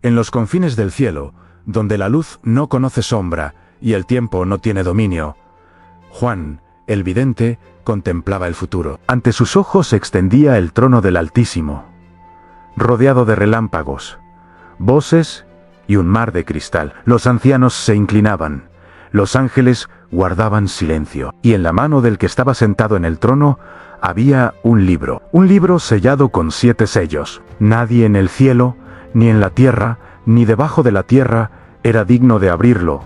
En los confines del cielo, donde la luz no conoce sombra y el tiempo no tiene dominio, Juan, el vidente, contemplaba el futuro. Ante sus ojos se extendía el trono del Altísimo, rodeado de relámpagos, voces y un mar de cristal. Los ancianos se inclinaban, los ángeles guardaban silencio, y en la mano del que estaba sentado en el trono había un libro sellado con 7 sellos. Nadie en el cielo, ni en la tierra, ni debajo de la tierra, era digno de abrirlo.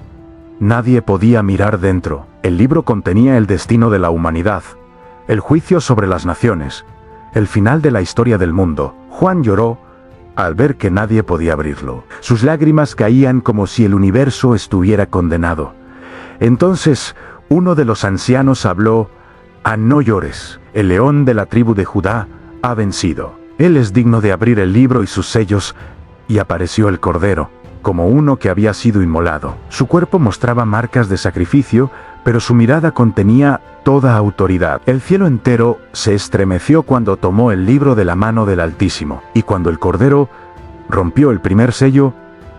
Nadie podía mirar dentro. El libro contenía el destino de la humanidad, el juicio sobre las naciones, el final de la historia del mundo. Juan lloró al ver que nadie podía abrirlo. Sus lágrimas caían como si el universo estuviera condenado. Entonces, uno de los ancianos habló: no llores, el león de la tribu de Judá ha vencido. Él es digno de abrir el libro y sus sellos. Y apareció el Cordero, como uno que había sido inmolado. Su cuerpo mostraba marcas de sacrificio, pero su mirada contenía toda autoridad. El cielo entero se estremeció cuando tomó el libro de la mano del Altísimo. Y cuando el Cordero rompió el primer sello,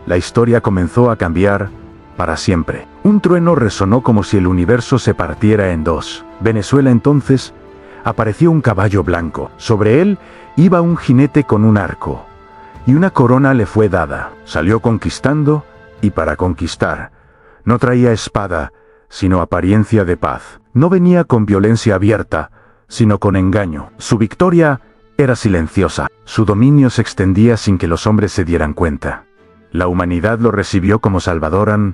la historia comenzó a cambiar para siempre. Un trueno resonó como si el universo se partiera en dos. Venezuela entonces apareció un caballo blanco. Sobre él iba un jinete con un arco, y una corona le fue dada. Salió conquistando y para conquistar. No traía espada, sino apariencia de paz. No venía con violencia abierta, sino con engaño. Su victoria era silenciosa. Su dominio se extendía sin que los hombres se dieran cuenta. La humanidad lo recibió como salvador,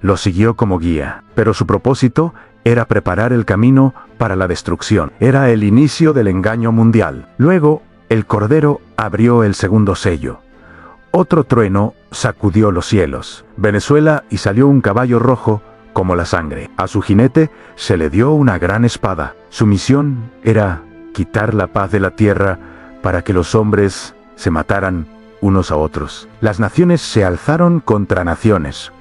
lo siguió como guía. Pero su propósito era preparar el camino para la destrucción. Era el inicio del engaño mundial. Luego, el Cordero abrió el segundo sello. Otro trueno sacudió los cielos. Venezuela, y salió un caballo rojo como la sangre. A su jinete se le dio una gran espada. Su misión era quitar la paz de la tierra para que los hombres se mataran unos a otros. Las naciones se alzaron contra naciones.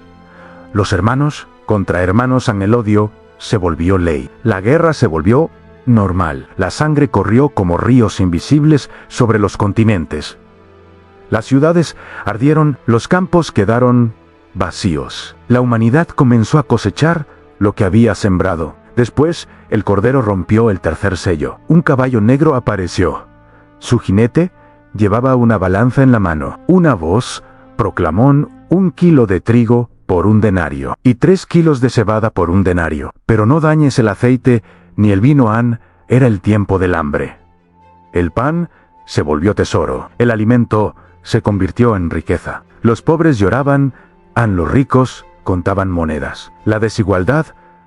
Los hermanos contra hermanos. El odio se volvió ley. La guerra se volvió normal. La sangre corrió como ríos invisibles sobre los continentes. Las ciudades ardieron, los campos quedaron vacíos. La humanidad comenzó a cosechar lo que había sembrado. Después, el Cordero rompió el tercer sello. Un caballo negro apareció. Su jinete llevaba una balanza en la mano. Una voz proclamó: 1 kilo de trigo por 1 denario, y 3 kilos de cebada por 1 denario. Pero no dañes el aceite ni el vino. Era el tiempo del hambre. El pan se volvió tesoro. El alimento se convirtió en riqueza. Los pobres lloraban, los ricos contaban monedas. La desigualdad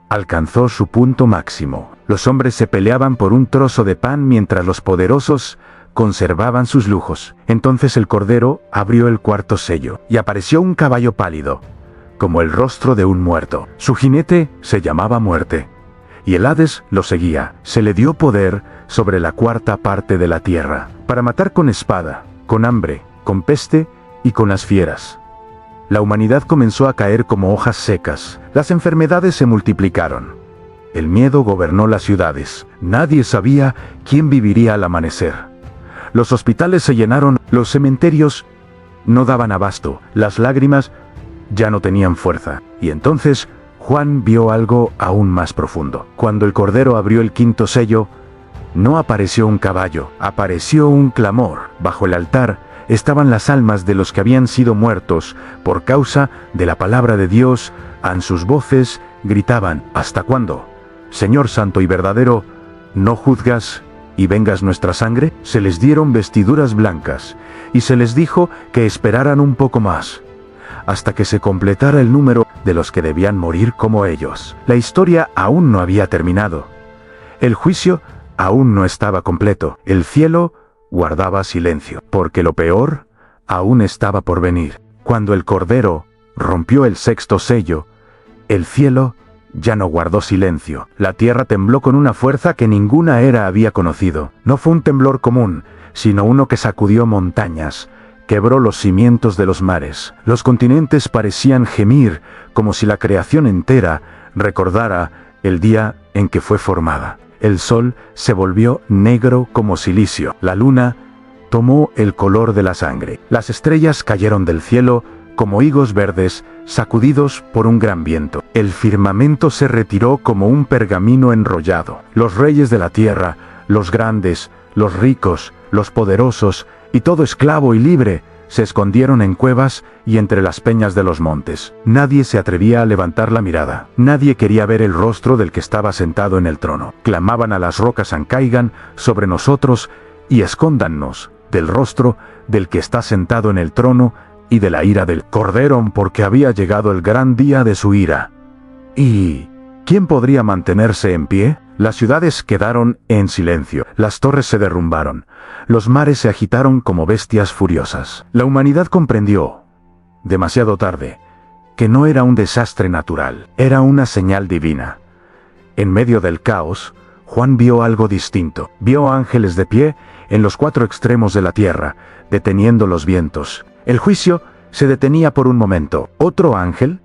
alcanzó su punto máximo. Los hombres se peleaban por un trozo de pan mientras los poderosos conservaban sus lujos. Entonces el Cordero abrió el cuarto sello, y apareció un caballo pálido, como el rostro de un muerto. Su jinete se llamaba Muerte, y el Hades lo seguía. Se le dio poder sobre la cuarta parte de la tierra, para matar con espada, con hambre, con peste y con las fieras. La humanidad comenzó a caer como hojas secas. Las enfermedades se multiplicaron. El miedo gobernó las ciudades. Nadie sabía quién viviría al amanecer. Los hospitales se llenaron, los cementerios no daban abasto, las lágrimas ya no tenían fuerza. Y entonces Juan vio algo aún más profundo. Cuando el Cordero abrió el quinto sello, no apareció un caballo, apareció un clamor. Bajo el altar estaban las almas de los que habían sido muertos por causa de la palabra de Dios. Sus voces gritaban: ¿hasta cuándo, Señor santo y verdadero, no juzgas y vengas nuestra sangre? Se les dieron vestiduras blancas, y se les dijo que esperaran un poco más, hasta que se completara el número de los que debían morir como ellos. La historia aún no había terminado. El juicio aún no estaba completo. El cielo guardaba silencio, porque lo peor aún estaba por venir. Cuando el Cordero rompió el sexto sello, el cielo ya no guardó silencio. La tierra tembló con una fuerza que ninguna era había conocido. No fue un temblor común, sino uno que sacudió montañas, quebró los cimientos de los mares. Los continentes parecían gemir, como si la creación entera recordara el día en que fue formada. El sol se volvió negro como silicio. La luna tomó el color de la sangre. Las estrellas cayeron del cielo como higos verdes, sacudidos por un gran viento. El firmamento se retiró como un pergamino enrollado. Los reyes de la tierra, los grandes, los ricos, los poderosos, y todo esclavo y libre, se escondieron en cuevas y entre las peñas de los montes. Nadie se atrevía a levantar la mirada. Nadie quería ver el rostro del que estaba sentado en el trono. Clamaban a las rocas: caigan sobre nosotros y escóndannos del rostro del que está sentado en el trono y de la ira del Cordero, porque había llegado el gran día de su ira. ¿Y quién podría mantenerse en pie? Las ciudades quedaron en silencio, las torres se derrumbaron, los mares se agitaron como bestias furiosas. La humanidad comprendió, demasiado tarde, que no era un desastre natural, era una señal divina. En medio del caos, Juan vio algo distinto. Vio ángeles de pie en los cuatro extremos de la tierra, deteniendo los vientos. El juicio se detenía por un momento. Otro ángel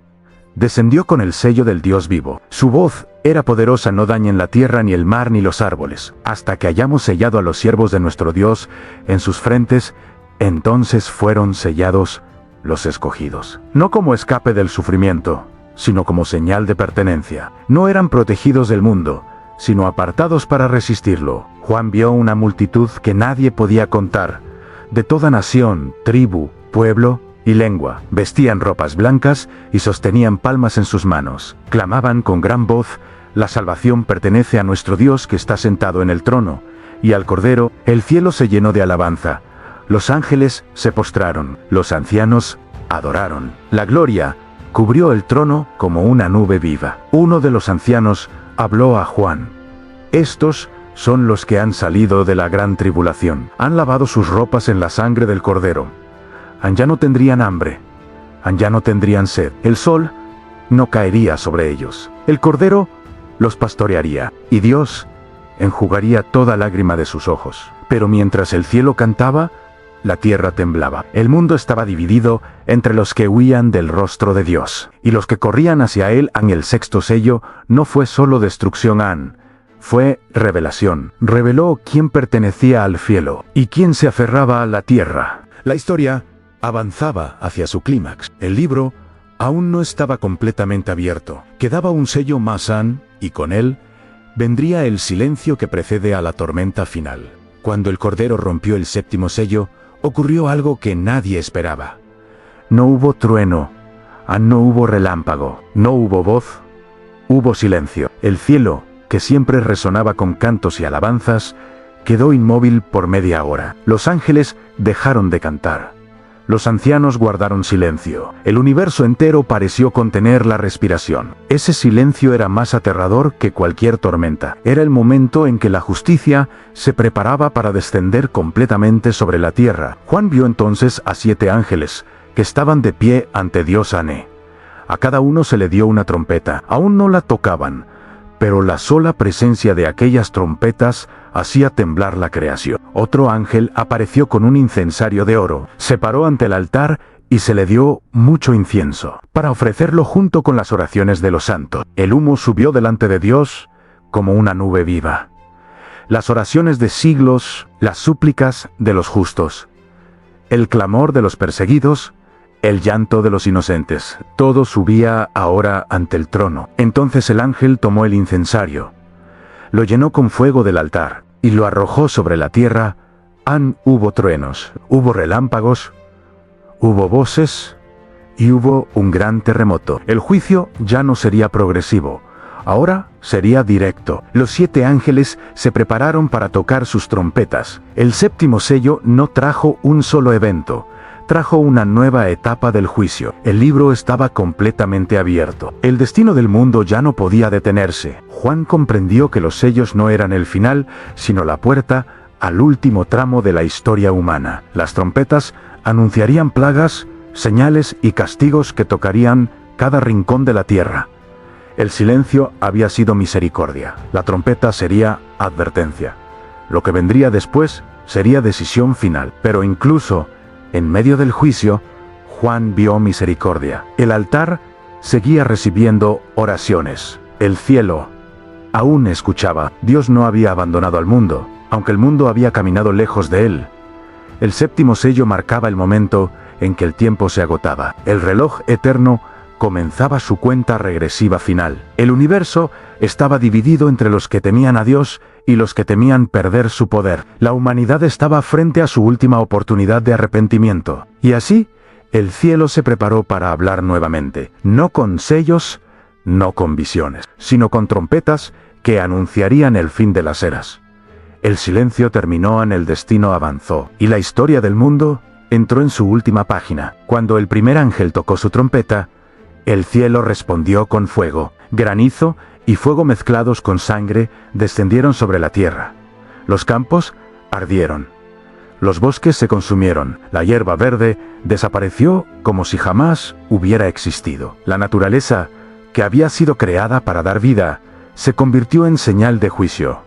descendió con el sello del Dios vivo. Su voz era poderosa: no dañen la tierra, ni el mar, ni los árboles, hasta que hayamos sellado a los siervos de nuestro Dios en sus frentes. Entonces fueron sellados los escogidos. No como escape del sufrimiento, sino como señal de pertenencia. No eran protegidos del mundo, sino apartados para resistirlo. Juan vio una multitud que nadie podía contar, de toda nación, tribu, pueblo y lengua. Vestían ropas blancas y sostenían palmas en sus manos. Clamaban con gran voz: la salvación pertenece a nuestro Dios que está sentado en el trono, y al Cordero. El cielo se llenó de alabanza. Los ángeles se postraron, los ancianos adoraron. La gloria cubrió el trono como una nube viva. Uno de los ancianos habló a Juan: estos son los que han salido de la gran tribulación. Han lavado sus ropas en la sangre del Cordero. Ya no tendrían hambre, ya no tendrían sed. El sol no caería sobre ellos. El Cordero los pastorearía, y Dios enjugaría toda lágrima de sus ojos. Pero mientras el cielo cantaba, la tierra temblaba. El mundo estaba dividido entre los que huían del rostro de Dios y los que corrían hacia él. En el sexto sello no fue solo destrucción, fue revelación. Reveló quién pertenecía al cielo y quién se aferraba a la tierra. La historia avanzaba hacia su clímax. El libro aún no estaba completamente abierto. Quedaba un sello más, y con él vendría el silencio que precede a la tormenta final. Cuando el Cordero rompió el séptimo sello, ocurrió algo que nadie esperaba. No hubo trueno, no hubo relámpago, no hubo voz, hubo silencio. El cielo, que siempre resonaba con cantos y alabanzas, quedó inmóvil por media hora. Los ángeles dejaron de cantar. Los ancianos guardaron silencio. El universo entero pareció contener la respiración. Ese silencio era más aterrador que cualquier tormenta. Era el momento en que la justicia se preparaba para descender completamente sobre la tierra. Juan vio entonces a 7 ángeles, que estaban de pie ante Dios. A cada uno se le dio una trompeta. Aún no la tocaban, pero la sola presencia de aquellas trompetas hacía temblar la creación. Otro ángel apareció con un incensario de oro, se paró ante el altar y se le dio mucho incienso, para ofrecerlo junto con las oraciones de los santos. El humo subió delante de Dios como una nube viva. Las oraciones de siglos, las súplicas de los justos, el clamor de los perseguidos, el llanto de los inocentes, todo subía ahora ante el trono. Entonces el ángel tomó el incensario, lo llenó con fuego del altar, y lo arrojó sobre la tierra. Hubo truenos, hubo relámpagos, hubo voces, y hubo un gran terremoto. El juicio ya no sería progresivo, ahora sería directo. Los 7 ángeles se prepararon para tocar sus trompetas. El séptimo sello no trajo un solo evento, trajo una nueva etapa del juicio. El libro estaba completamente abierto. El destino del mundo ya no podía detenerse. Juan comprendió que los sellos no eran el final, sino la puerta al último tramo de la historia humana. Las trompetas anunciarían plagas, señales y castigos que tocarían cada rincón de la tierra. El silencio había sido misericordia. La trompeta sería advertencia. Lo que vendría después sería decisión final. Pero incluso en medio del juicio, Juan vio misericordia. El altar seguía recibiendo oraciones. El cielo aún escuchaba. Dios no había abandonado al mundo, aunque el mundo había caminado lejos de él. El séptimo sello marcaba el momento en que el tiempo se agotaba. El reloj eterno comenzaba su cuenta regresiva final. El universo estaba dividido entre los que temían a Dios y los que temían perder su poder. La humanidad estaba frente a su última oportunidad de arrepentimiento. Y así, el cielo se preparó para hablar nuevamente, no con sellos, no con visiones, sino con trompetas que anunciarían el fin de las eras. El silencio terminó, el destino avanzó, y la historia del mundo entró en su última página. Cuando el primer ángel tocó su trompeta, el cielo respondió con fuego, granizo y fuego mezclados con sangre descendieron sobre la tierra. Los campos ardieron. Los bosques se consumieron, la hierba verde desapareció como si jamás hubiera existido. La naturaleza, que había sido creada para dar vida, se convirtió en señal de juicio.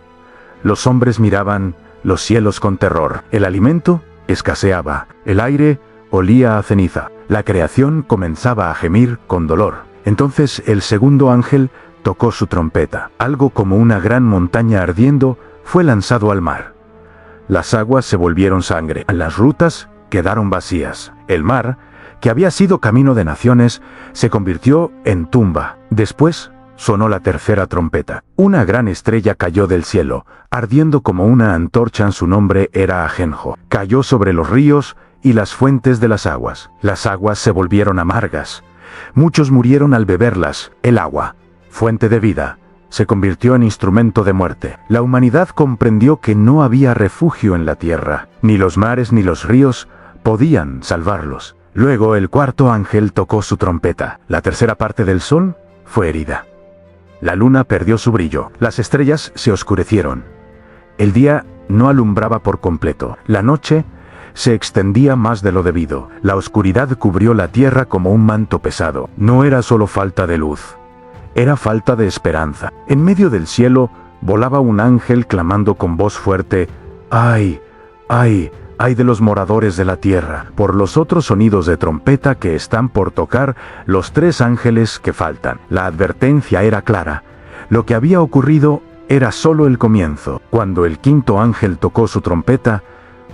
Los hombres miraban los cielos con terror. El alimento escaseaba, el aire olía a ceniza. La creación comenzaba a gemir con dolor. Entonces el segundo ángel tocó su trompeta. Algo como una gran montaña ardiendo fue lanzado al mar. Las aguas se volvieron sangre. Las rutas quedaron vacías. El mar, que había sido camino de naciones, se convirtió en tumba. Después sonó la tercera trompeta. Una gran estrella cayó del cielo, ardiendo como una antorcha. Su nombre era Ajenjo. Cayó sobre los ríos y las fuentes de las aguas. Las aguas se volvieron amargas. Muchos murieron al beberlas. El agua, fuente de vida, se convirtió en instrumento de muerte. La humanidad comprendió que no había refugio en la tierra. Ni los mares ni los ríos podían salvarlos. Luego el cuarto ángel tocó su trompeta. La tercera parte del sol fue herida. La luna perdió su brillo. Las estrellas se oscurecieron. El día no alumbraba por completo. La noche se extendía más de lo debido. La oscuridad cubrió la tierra como un manto pesado. No era solo falta de luz, era falta de esperanza. En medio del cielo volaba un ángel clamando con voz fuerte: ¡ay, ay, ay de los moradores de la tierra! Por los otros sonidos de trompeta que están por tocar los tres ángeles que faltan. La advertencia era clara. Lo que había ocurrido era solo el comienzo. Cuando el quinto ángel tocó su trompeta,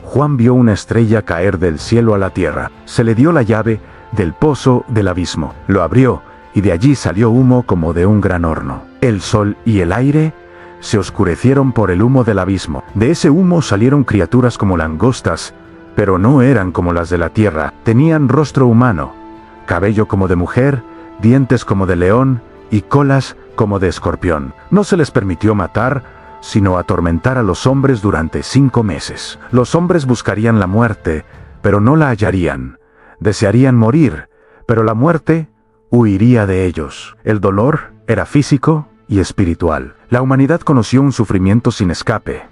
Juan vio una estrella caer del cielo a la tierra. Se le dio la llave del pozo del abismo. Lo abrió y de allí salió humo como de un gran horno. El sol y el aire se oscurecieron por el humo del abismo. De ese humo salieron criaturas como langostas, pero no eran como las de la tierra. Tenían rostro humano, cabello como de mujer, dientes como de león y colas como de escorpión. No se les permitió matar, sino atormentar a los hombres durante 5 meses. Los hombres buscarían la muerte, pero no la hallarían. Desearían morir, pero la muerte huiría de ellos. El dolor era físico y espiritual. La humanidad conoció un sufrimiento sin escape.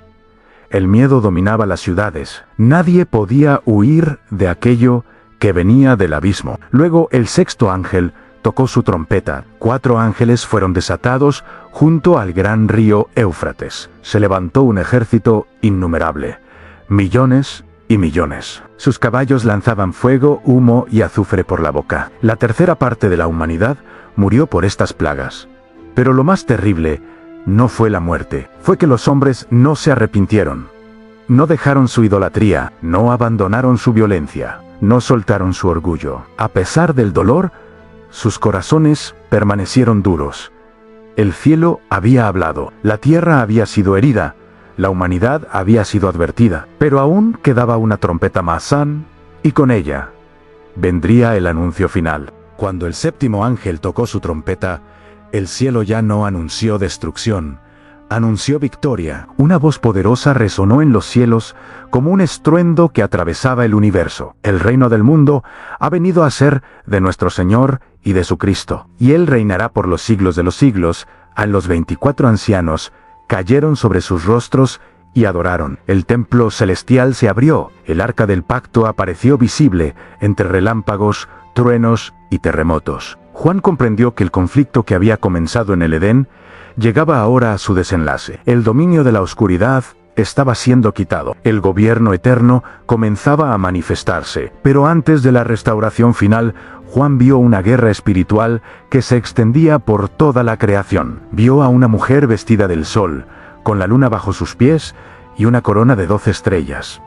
El miedo dominaba las ciudades. Nadie podía huir de aquello que venía del abismo. Luego el sexto ángel tocó su trompeta. 4 ángeles fueron desatados junto al gran río Éufrates. Se levantó un ejército innumerable, millones y millones. Sus caballos lanzaban fuego, humo y azufre por la boca. La tercera parte de la humanidad murió por estas plagas. Pero lo más terrible no fue la muerte, fue que los hombres no se arrepintieron. No dejaron su idolatría, no abandonaron su violencia, no soltaron su orgullo. A pesar del dolor, sus corazones permanecieron duros. El cielo había hablado, la tierra había sido herida, la humanidad había sido advertida, pero aún quedaba una trompeta más, y con ella vendría el anuncio final. Cuando el séptimo ángel tocó su trompeta, el cielo ya no anunció destrucción, anunció victoria. Una voz poderosa resonó en los cielos como un estruendo que atravesaba el universo. El reino del mundo ha venido a ser de nuestro Señor y de su Cristo, y Él reinará por los siglos de los siglos. A los 24 ancianos cayeron sobre sus rostros y adoraron. El templo celestial se abrió, el arca del pacto apareció visible entre relámpagos, truenos y terremotos. Juan comprendió que el conflicto que había comenzado en el Edén llegaba ahora a su desenlace. El dominio de la oscuridad estaba siendo quitado. El gobierno eterno comenzaba a manifestarse. Pero antes de la restauración final, Juan vio una guerra espiritual que se extendía por toda la creación. Vio a una mujer vestida del sol, con la luna bajo sus pies y una corona de 12 estrellas.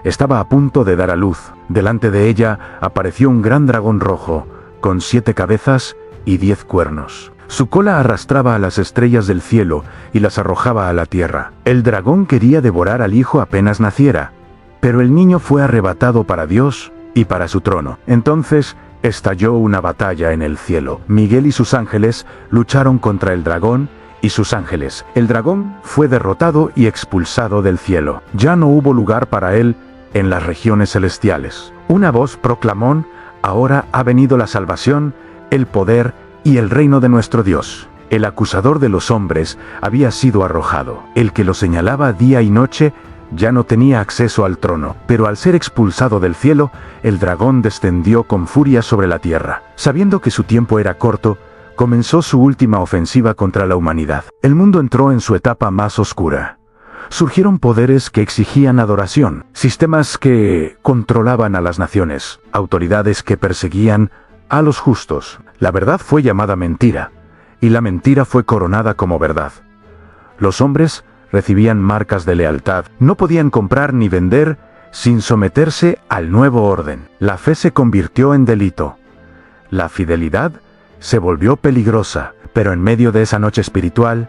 estaba a punto de dar a luz. Delante de ella apareció un gran dragón rojo, con 7 cabezas y 10 cuernos. Su cola arrastraba a las estrellas del cielo y las arrojaba a la tierra. El dragón quería devorar al hijo apenas naciera, pero el niño fue arrebatado para Dios y para su trono. Entonces estalló una batalla en el cielo. Miguel y sus ángeles lucharon contra el dragón y sus ángeles. El dragón fue derrotado y expulsado del cielo. Ya no hubo lugar para él en las regiones celestiales. Una voz proclamó: ahora ha venido la salvación, el poder y el reino de nuestro Dios. El acusador de los hombres había sido arrojado. El que lo señalaba día y noche ya no tenía acceso al trono, pero al ser expulsado del cielo, el dragón descendió con furia sobre la tierra. Sabiendo que su tiempo era corto, comenzó su última ofensiva contra la humanidad. El mundo entró en su etapa más oscura. Surgieron poderes que exigían adoración, sistemas que controlaban a las naciones, autoridades que perseguían a los justos. La verdad fue llamada mentira, y la mentira fue coronada como verdad. Los hombres recibían marcas de lealtad, no podían comprar ni vender sin someterse al nuevo orden. La fe se convirtió en delito. La fidelidad se volvió peligrosa, pero en medio de esa noche espiritual,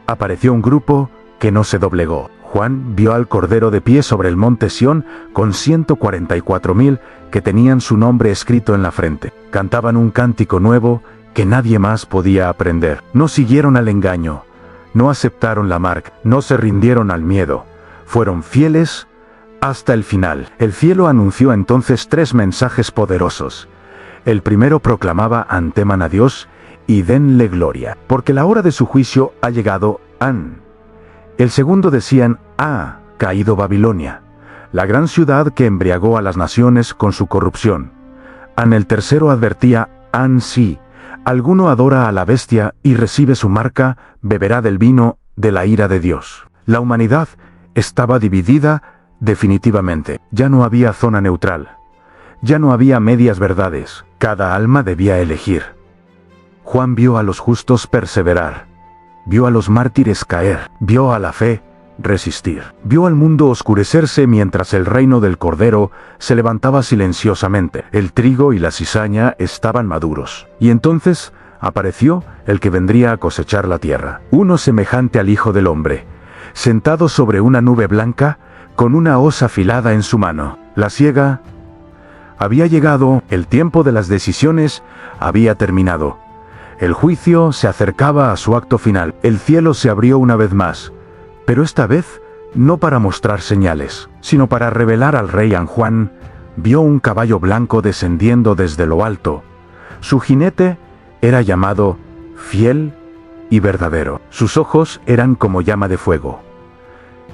apareció un grupo que no se doblegó. Juan vio al Cordero de pie sobre el monte Sión con 144,000 que tenían su nombre escrito en la frente. Cantaban un cántico nuevo que nadie más podía aprender. No siguieron al engaño, no aceptaron la marca, no se rindieron al miedo. Fueron fieles hasta el final. El cielo anunció entonces 3 mensajes poderosos. El primero proclamaba: teman a Dios y denle gloria, porque la hora de su juicio ha llegado. El segundo decían: ha caído Babilonia, la gran ciudad que embriagó a las naciones con su corrupción. El tercero advertía: si alguno adora a la bestia y recibe su marca, beberá del vino de la ira de Dios. La humanidad estaba dividida definitivamente. Ya no había zona neutral. Ya no había medias verdades. Cada alma debía elegir. Juan vio a los justos perseverar. Vio a los mártires caer. Vio a la fe resistir. Vio al mundo oscurecerse mientras el reino del Cordero se levantaba silenciosamente. El trigo y la cizaña estaban maduros. Y entonces apareció el que vendría a cosechar la tierra. Uno semejante al Hijo del Hombre, sentado sobre una nube blanca, con una hoz afilada en su mano. La siega había llegado, el tiempo de las decisiones había terminado. El juicio se acercaba a su acto final. El cielo se abrió una vez más, pero esta vez no para mostrar señales, sino para revelar al rey. Juan vio un caballo blanco descendiendo desde lo alto. Su jinete era llamado Fiel y Verdadero. Sus ojos eran como llama de fuego.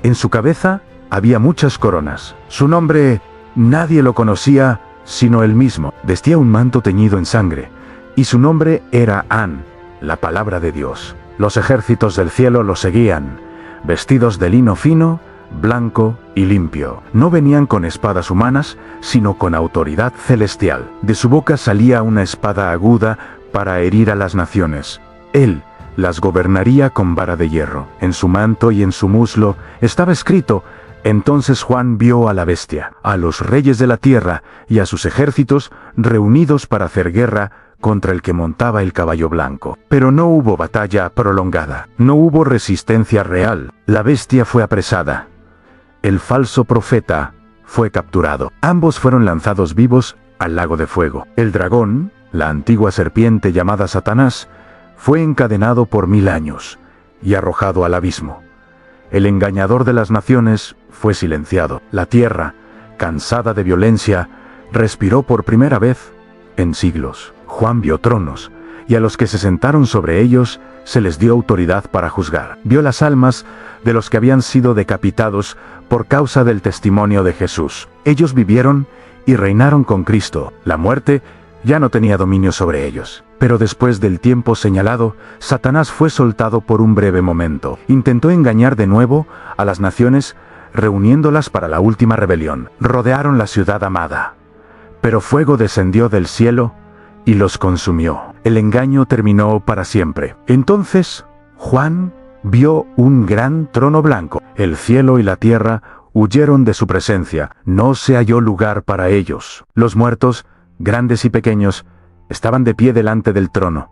En su cabeza había muchas coronas. Su nombre nadie lo conocía sino él mismo. Vestía un manto teñido en sangre, y su nombre era la palabra de Dios. Los ejércitos del cielo lo seguían, vestidos de lino fino, blanco y limpio. No venían con espadas humanas, sino con autoridad celestial. De su boca salía una espada aguda para herir a las naciones. Él las gobernaría con vara de hierro. En su manto y en su muslo estaba escrito: entonces Juan vio a la bestia, a los reyes de la tierra y a sus ejércitos reunidos para hacer guerra contra el que montaba el caballo blanco. Pero no hubo batalla prolongada, no hubo resistencia real. La bestia fue apresada. El falso profeta fue capturado. Ambos fueron lanzados vivos al lago de fuego. El dragón, la antigua serpiente llamada Satanás, fue encadenado por 1000 años y arrojado al abismo. El engañador de las naciones fue silenciado. La tierra, cansada de violencia, respiró por primera vez en siglos. Juan vio tronos, y a los que se sentaron sobre ellos se les dio autoridad para juzgar. Vio las almas de los que habían sido decapitados por causa del testimonio de Jesús. Ellos vivieron y reinaron con Cristo. La muerte ya no tenía dominio sobre ellos. Pero después del tiempo señalado, Satanás fue soltado por un breve momento. Intentó engañar de nuevo a las naciones, reuniéndolas para la última rebelión. Rodearon la ciudad amada, pero fuego descendió del cielo y los consumió. El engaño terminó para siempre. Entonces, Juan vio un gran trono blanco. El cielo y la tierra huyeron de su presencia, no se halló lugar para ellos. Los muertos, grandes y pequeños, estaban de pie delante del trono.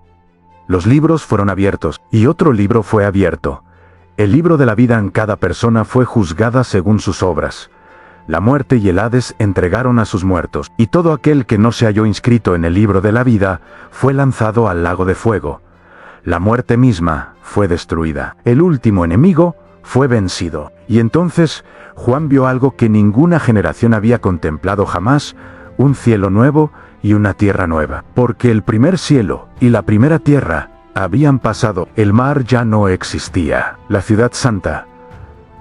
Los libros fueron abiertos, y otro libro fue abierto. El libro de la vida en cada persona fue juzgada según sus obras. La muerte y el Hades entregaron a sus muertos, y todo aquel que no se halló inscrito en el libro de la vida fue lanzado al lago de fuego. La muerte misma fue destruida. El último enemigo fue vencido. Y entonces Juan vio algo que ninguna generación había contemplado jamás: un cielo nuevo y una tierra nueva. Porque el primer cielo y la primera tierra habían pasado, el mar ya no existía. La ciudad santa,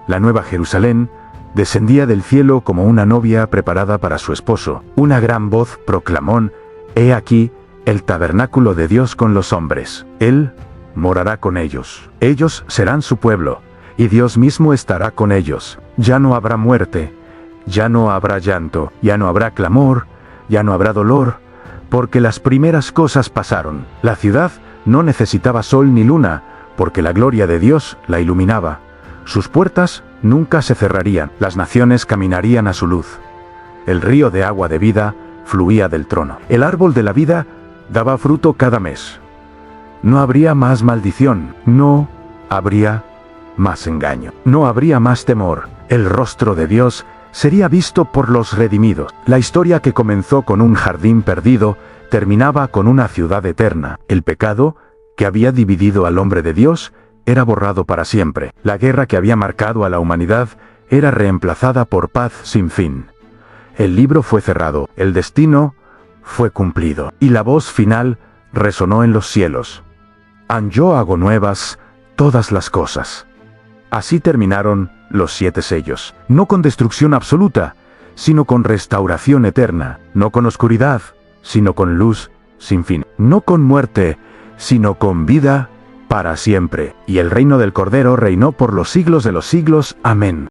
la nueva Jerusalén, descendía del cielo como una novia preparada para su esposo. Una gran voz proclamó: «He aquí el tabernáculo de Dios con los hombres. Él morará con ellos. Ellos serán su pueblo, y Dios mismo estará con ellos. Ya no habrá muerte, ya no habrá llanto, ya no habrá clamor, ya no habrá dolor, porque las primeras cosas pasaron». La ciudad no necesitaba sol ni luna, porque la gloria de Dios la iluminaba. Sus puertas nunca se cerrarían, las naciones caminarían a su luz. El río de agua de vida fluía del trono. El árbol de la vida daba fruto cada mes. No habría más maldición, no habría más engaño, no habría más temor. El rostro de Dios sería visto por los redimidos. La historia que comenzó con un jardín perdido terminaba con una ciudad eterna. El pecado que había dividido al hombre de Dios era borrado para siempre. La guerra que había marcado a la humanidad era reemplazada por paz sin fin. El libro fue cerrado, el destino fue cumplido, y la voz final resonó en los cielos: «Yo hago nuevas todas las cosas». Así terminaron los 7 sellos, no con destrucción absoluta, sino con restauración eterna, no con oscuridad, sino con luz sin fin, no con muerte, sino con vida para siempre. Y el reino del Cordero reinó por los siglos de los siglos. Amén.